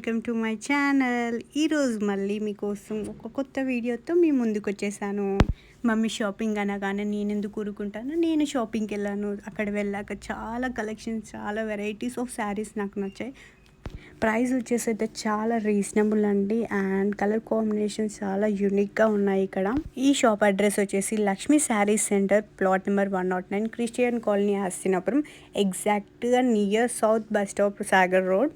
Welcome to my channel. ఈరోజు మళ్ళీ మీకోసం ఒక కొత్త వీడియోతో మీ ముందుకు వచ్చేసాను. మమ్మీ షాపింగ్ అనగానే నేను ఎందుకు ఊరుకుంటాను, నేను షాపింగ్కి వెళ్ళాను. అక్కడ వెళ్ళాక చాలా కలెక్షన్స్, చాలా వెరైటీస్ ఆఫ్ శారీస్ నాకు నచ్చాయి. ప్రైస్ వచ్చేసి అయితే చాలా రీజనబుల్ అండి. అండ్ కలర్ కాంబినేషన్స్ చాలా యూనిక్గా ఉన్నాయి ఇక్కడ. ఈ షాప్ అడ్రస్ వచ్చేసి Lakshmi Sarees centre, plot number 109, Christian colony, Hastinapuram, ఎగ్జాక్ట్గా near south bus stop, Sagar road.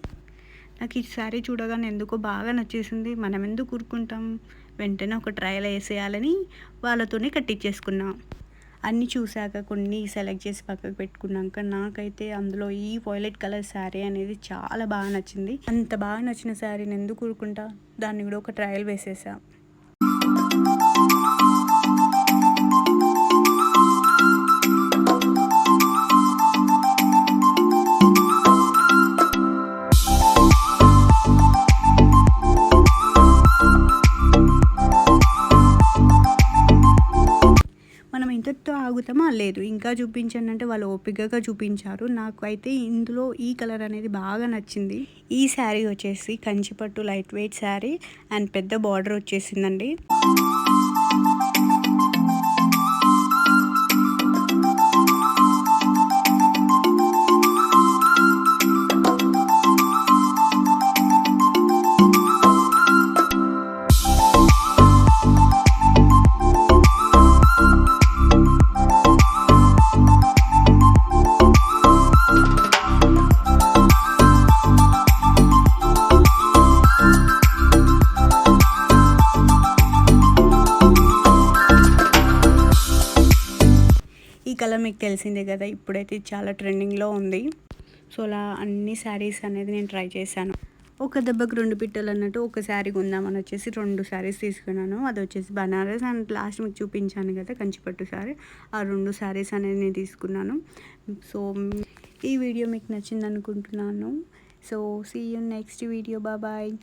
నాకు ఈ శారీ చూడగానే ఎందుకో బాగా నచ్చేసింది. మనం ఎందుకు ఊరుకుంటాం, వెంటనే ఒక ట్రయల్ వేసేయాలని వాళ్ళతోనే కట్టించేసుకున్నా. అన్నీ చూశాక కొన్ని సెలెక్ట్ చేసి పక్కకు పెట్టుకున్నాక నాకైతే అందులో ఈ వైలెట్ కలర్ శారీ అనేది చాలా బాగా నచ్చింది. అంత బాగా నచ్చిన శారీని ఎందుకు ఊరుకుంటా, దాన్ని కూడా ఒక ట్రయల్ వేసేసా. మనం ఇంతటితో ఆగుతామా, లేదు ఇంకా చూపించండి అంటే వాళ్ళు ఓపికగా చూపించారు. నాకు అయితే ఇందులో ఈ కలర్ అనేది బాగా నచ్చింది. ఈ శారీ వచ్చేసి కంచిపట్టు లైట్ వెయిట్ శారీ అండ్ పెద్ద బార్డర్ వచ్చేసిందండి. ఈ కలర్ మీకు తెలిసిందే కదా, ఇప్పుడైతే చాలా ట్రెండింగ్లో ఉంది. సో అలా అన్ని శారీస్ అనేది నేను ట్రై చేశాను. ఒక దెబ్బకు రెండు పిట్టలు అన్నట్టు ఒక శారీ కొందామని వచ్చేసి 2 శారీస్ తీసుకున్నాను. అది వచ్చేసి బనారస్ అండ్ లాస్ట్ మీకు చూపించాను కదా కంచిపట్టు శారీ, ఆ 2 శారీస్ అనేది నేను తీసుకున్నాను. సో ఈ వీడియో మీకు నచ్చింది అనుకుంటున్నాను. So see you next video, bye.